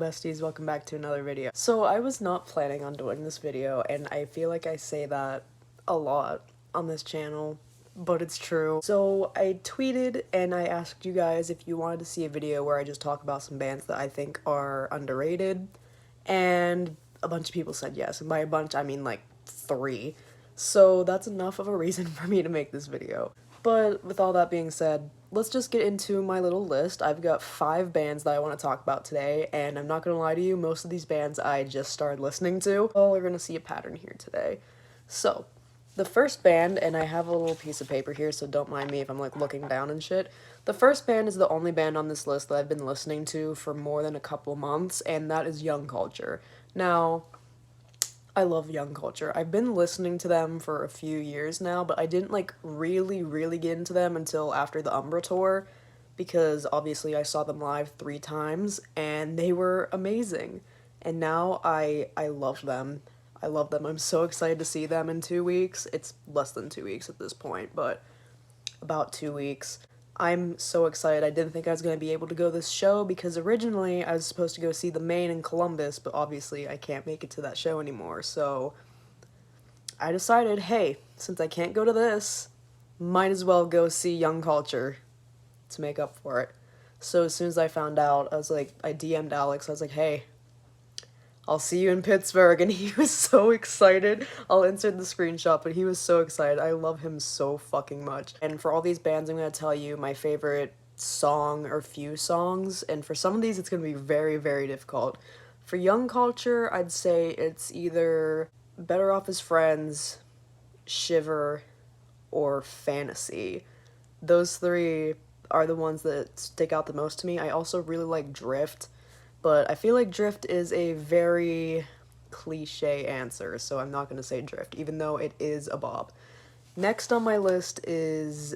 besties, welcome back to another video. So I was not planning on doing this video, and I feel like I say that a lot on this channel, but it's true. So I tweeted and I asked you guys if you wanted to see a video where I just talk about some bands that I think are underrated, and a bunch of people said yes, and by a bunch I mean like 3. So that's enough of a reason for me to make this video. But with all that being said, let's just get into my little list. I've got 5 bands that I want to talk about today, and I'm not gonna lie to you, most of these bands I just started listening to. So we're gonna see a pattern here today. So, the first band, and I have a little piece of paper here, so don't mind me if I'm like looking down and shit. The first band is the only band on this list that I've been listening to for more than a couple months, and that is Young Culture. Now, I love Young Culture. I've been listening to them for a few years now, but I didn't like really get into them until after the Umbra tour, because obviously I saw them live 3 times and they were amazing. And now I love them. I love them. I'm so excited to see them in 2 weeks. It's less than 2 weeks at this point, but about 2 weeks. I'm so excited. I didn't think I was going to be able to go to this show because originally I was supposed to go see the Maine in Columbus, but obviously I can't make it to that show anymore, so I decided, hey, since I can't go to this, might as well go see Young Culture to make up for it. So as soon as I found out, I DM'd Alex, I was like, hey, I'll see you in Pittsburgh, and he was so excited. I'll insert the screenshot, but he was so excited. I love him so fucking much. And for all these bands, I'm gonna tell you my favorite song or few songs, and for some of these, it's gonna be very difficult. For Young Culture, I'd say it's either Better Off as Friends, Shiver, or Fantasy. Those 3 are the ones that stick out the most to me. I also really like Drift, but I feel like Drift is a very cliche answer, so I'm not going to say Drift, even though it is a bop. Next on my list is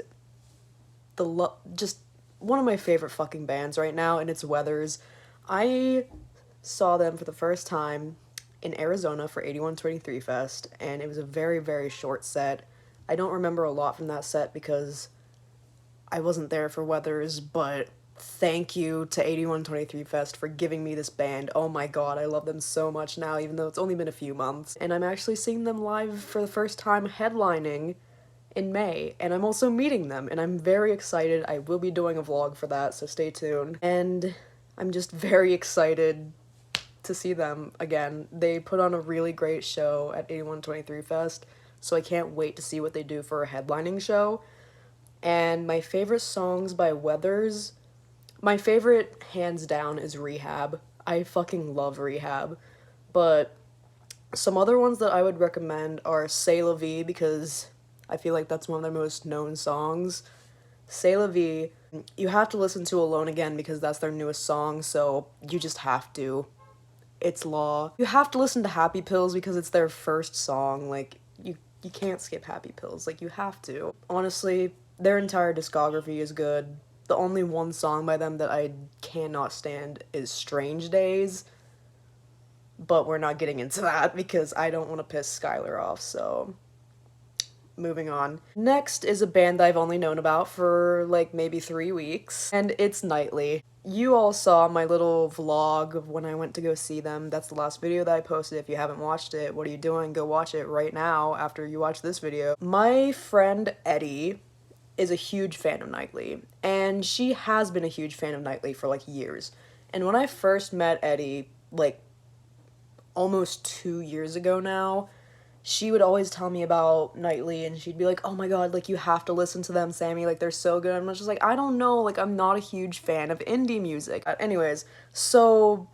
just one of my favorite fucking bands right now, and it's Weathers. I saw them for the first time in Arizona for 8123 Fest, and it was a very short set. I don't remember a lot from that set because I wasn't there for Weathers, but thank you to 8123 Fest for giving me this band. Oh my god, I love them so much now, even though it's only been a few months. And I'm actually seeing them live for the first time headlining in May, and I'm also meeting them, and I'm very excited. I will be doing a vlog for that, so stay tuned. And I'm just very excited to see them again. They put on a really great show at 8123 Fest, so I can't wait to see what they do for a headlining show. And my favorite songs by Weathers, my favorite, hands down, is Rehab. I fucking love Rehab. But some other ones that I would recommend are C'est La Vie, because I feel like that's one of their most known songs. C'est La Vie, you have to listen to Alone Again because that's their newest song, so you just have to. It's law. You have to listen to Happy Pills because it's their first song. Like, you can't skip Happy Pills. Like, you have to. Honestly, their entire discography is good. The only one song by them that I cannot stand is Strange Days, but we're not getting into that because I don't want to piss Skylar off, so moving on. Next is a band that I've only known about for like maybe 3 weeks, and it's Nightly. You all saw my little vlog of when I went to go see them. That's the last video that I posted. If you haven't watched it, what are you doing? Go watch it right now after you watch this video. My friend Eddie is a huge fan of Nightly, and she has been a huge fan of Nightly for like years. And when I first met Eddie, like almost 2 years ago now, she would always tell me about Nightly, and she'd be like, oh my god, like, you have to listen to them, Sammy, like, they're so good. And I'm just like, I don't know, like, I'm not a huge fan of indie music. Anyways, so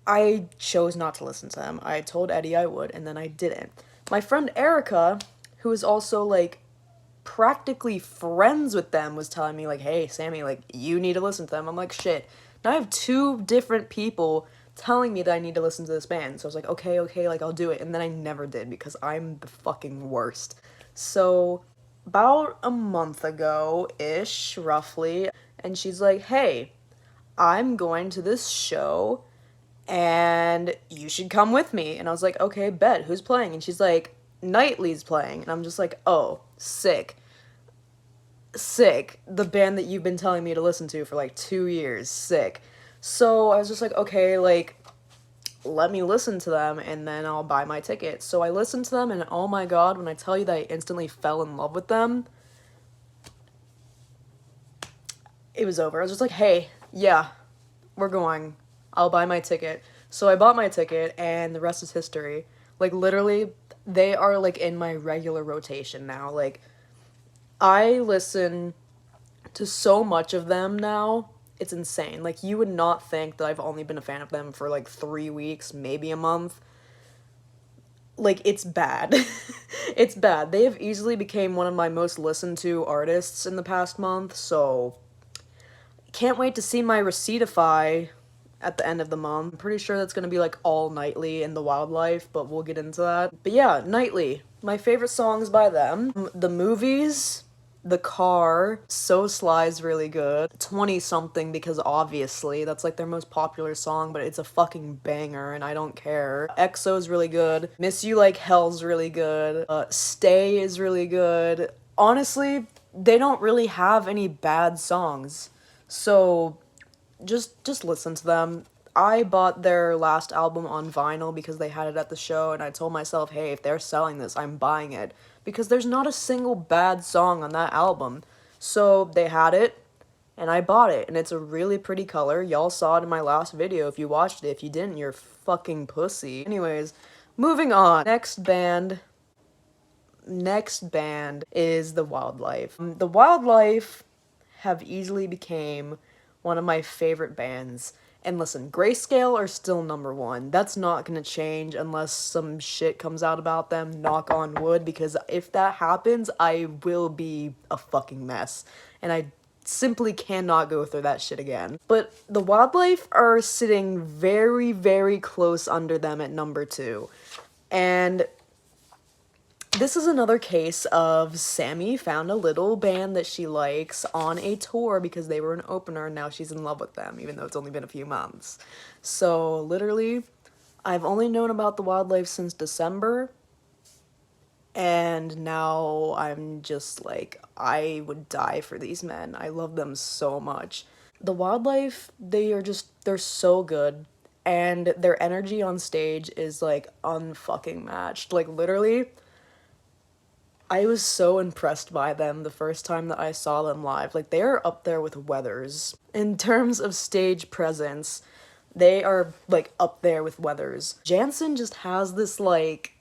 I chose not to listen to them. I told Eddie I would, and then I didn't. My friend Erica, who is also, like, practically friends with them, was telling me, like, hey, Sammy, like, you need to listen to them. I'm like, shit. Now I have 2 different people telling me that I need to listen to this band. So I was like, okay, like, I'll do it. And then I never did because I'm the fucking worst. So about a month ago-ish, roughly, and she's like, hey, I'm going to this show and you should come with me. And I was like, okay, bet. Who's playing? And she's like, Nightly's playing. And I'm just like, oh, sick. The band that you've been telling me to listen to for like 2 years. Sick. So I was just like, okay, like, let me listen to them and then I'll buy my ticket. So I listened to them and oh my god, when I tell you that I instantly fell in love with them, it was over. I was just like, hey, yeah, we're going. I'll buy my ticket. So I bought my ticket and the rest is history. Like literally, they are like in my regular rotation now. Like I listen to so much of them now. It's insane. Like you would not think that I've only been a fan of them for like 3 weeks, maybe a month. Like it's bad. It's bad. They have easily became one of my most listened to artists in the past month, so can't wait to see my Receiptify at the end of the month. I'm pretty sure that's gonna be like all Nightly and The Wildlife, but we'll get into that. But yeah, Nightly. My favorite songs by them. The Movies, The Car, So Sly's really good. 20 something because obviously that's like their most popular song, but it's a fucking banger and I don't care. EXO's really good. Miss You Like Hell's really good. Stay is really good. Honestly, they don't really have any bad songs. So just listen to them. I bought their last album on vinyl because they had it at the show, and I told myself, hey, if they're selling this, I'm buying it. Because there's not a single bad song on that album. So they had it, and I bought it, and it's a really pretty color. Y'all saw it in my last video if you watched it. If you didn't, you're fucking pussy. Anyways, moving on. Next band is The Wildlife. The Wildlife have easily became one of my favorite bands. And listen, Grayscale are still number one. That's not gonna change unless some shit comes out about them, knock on wood, because if that happens, I will be a fucking mess. And I simply cannot go through that shit again. But The Wildlife are sitting very, very close under them at number 2. And this is another case of Sammy found a little band that she likes on a tour because they were an opener and now she's in love with them, even though it's only been a few months. So, literally, I've only known about The Wildlife since December, and now I'm just like, I would die for these men. I love them so much. The Wildlife, they're so good, and their energy on stage is like unfucking matched. Like, literally, I was so impressed by them the first time that I saw them live. Like, they are up there with Weathers. In terms of stage presence, they are, like, up there with Weathers. Jansen just has this, like,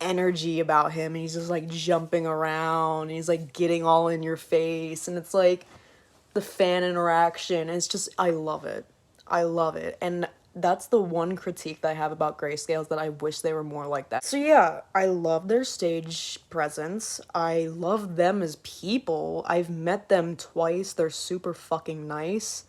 energy about him, and he's just, like, jumping around, and he's, like, getting all in your face, and it's, like, the fan interaction. It's just, I love it. I love it. And that's the one critique that I have about Grayscale, that I wish they were more like that. So yeah, I love their stage presence. I love them as people. I've met them twice. They're super fucking nice.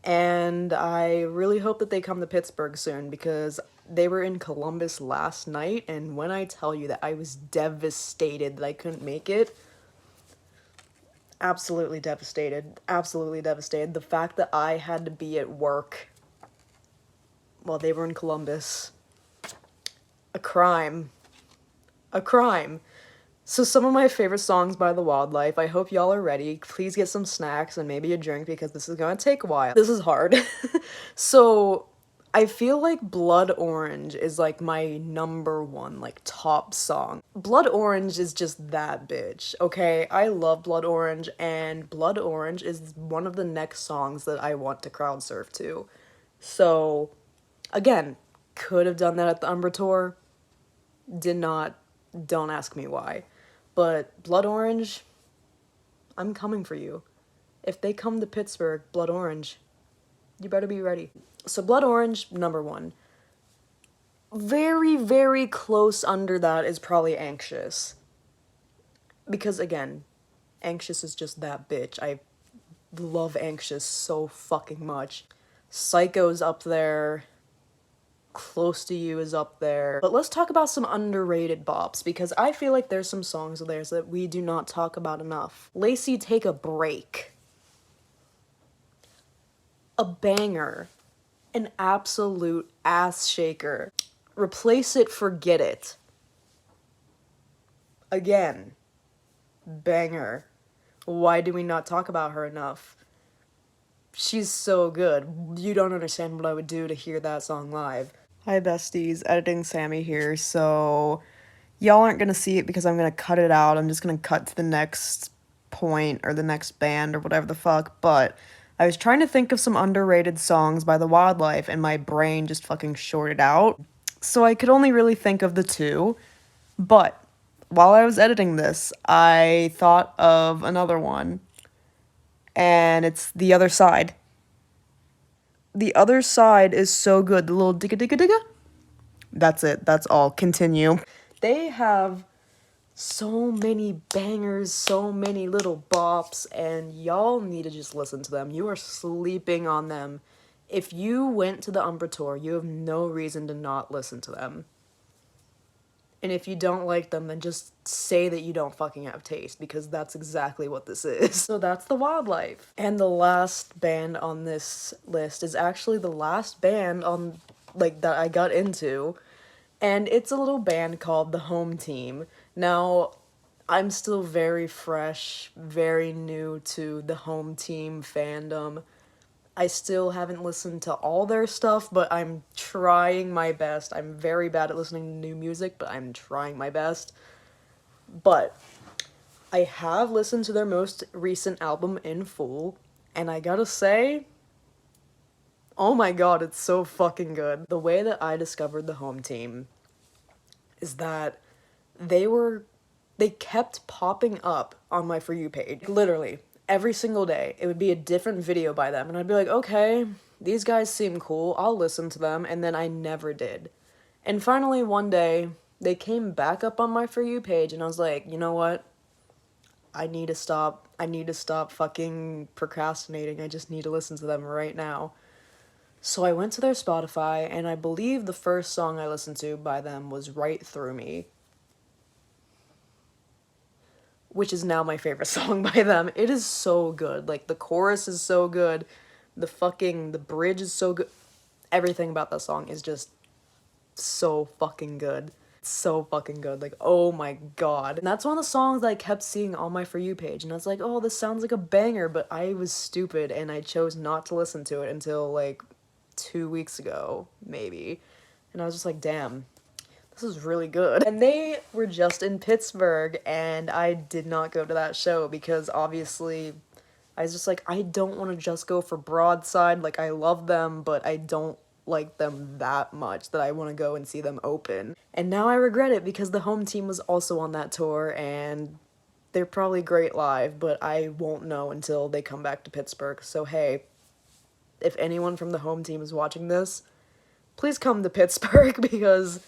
And I really hope that they come to Pittsburgh soon because they were in Columbus last night, and when I tell you that I was devastated that I couldn't make it, absolutely devastated. Absolutely devastated. The fact that I had to be at work while they were in Columbus. A crime. A crime. So some of my favorite songs by The Wildlife. I hope y'all are ready. Please get some snacks and maybe a drink because this is gonna take a while. This is hard. So I feel like Blood Orange is like my number one, like, top song. Blood Orange is just that bitch, okay? I love Blood Orange, and Blood Orange is one of the next songs that I want to crowd surf to. So, again, could have done that at the Umbra tour. Did not. Don't ask me why. But Blood Orange, I'm coming for you. If they come to Pittsburgh, Blood Orange, you better be ready. So Blood Orange, number 1. Very, very close under that is probably Anxious. Because, again, Anxious is just that bitch. I love Anxious so fucking much. Psycho's up there. Close to You is up there. But let's talk about some underrated bops, because I feel like there's some songs of theirs that we do not talk about enough. Lacey, Take a Break. A banger. An absolute ass shaker. Replace It, Forget It. Again. Banger. Why do we not talk about her enough? She's so good. You don't understand what I would do to hear that song live. Hi besties, editing Sammy here. So y'all aren't gonna see it because I'm gonna cut it out. I'm just gonna cut to the next point or the next band or whatever the fuck. But I was trying to think of some underrated songs by The Wildlife and my brain just fucking shorted out. So I could only really think of the two. But while I was editing this, I thought of another one, and it's The Other Side. The Other Side is so good. The little digga digga digga. That's it. That's all. Continue. They have so many bangers, so many little bops, and y'all need to just listen to them. You are sleeping on them. If you went to the Umbra tour, you have no reason to not listen to them. And if you don't like them, then just say that you don't fucking have taste, because that's exactly what this is. So that's The Wildlife. And the last band on this list is actually the last band on, like, that I got into. And it's a little band called The Home Team. Now, I'm still very fresh, very new to the Home Team fandom. I still haven't listened to all their stuff, but I'm trying my best. I'm very bad at listening to new music, but I'm trying my best. But I have listened to their most recent album in full, and I gotta say, oh my god, it's so fucking good. The way that I discovered the Home Team is that they were they kept popping up on my For You page. Literally, every single day, it would be a different video by them, and I'd be like, okay, these guys seem cool, I'll listen to them, and then I never did. And finally, one day, they came back up on my For You page, and I was like, you know what? I need to stop fucking procrastinating, I just need to listen to them right now. So I went to their Spotify, and I believe the first song I listened to by them was Right Through Me, which is now my favorite song by them. It is so good. Like, the chorus is so good. The bridge is so good. Everything about that song is just so fucking good. So fucking good. Like, oh my god. And that's one of the songs that I kept seeing on my For You page. And I was like, oh, this sounds like a banger. But I was stupid and I chose not to listen to it until like 2 weeks ago, maybe. And I was just like, damn, this is really good. And they were just in Pittsburgh, and I did not go to that show because obviously I was just like, I don't want to just go for Broadside. Like, I love them, but I don't like them that much that I want to go and see them open. And now I regret it because the Home Team was also on that tour, and they're probably great live, but I won't know until they come back to Pittsburgh. So hey, if anyone from the Home Team is watching this, please come to Pittsburgh because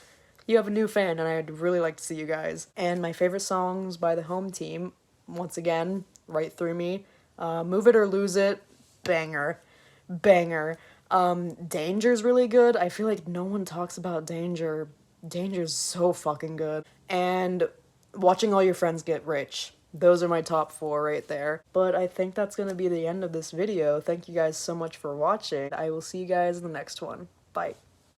you have a new fan and I'd really like to see you guys. And my favorite songs by the Home Team, once again, Right Through Me, Move It or Lose It, banger, banger. Danger's really good. I feel like no one talks about Danger. Danger's so fucking good. And Watching All Your Friends Get Rich. Those are my top 4 right there. But I think that's gonna be the end of this video. Thank you guys so much for watching. I will see you guys in the next one. Bye.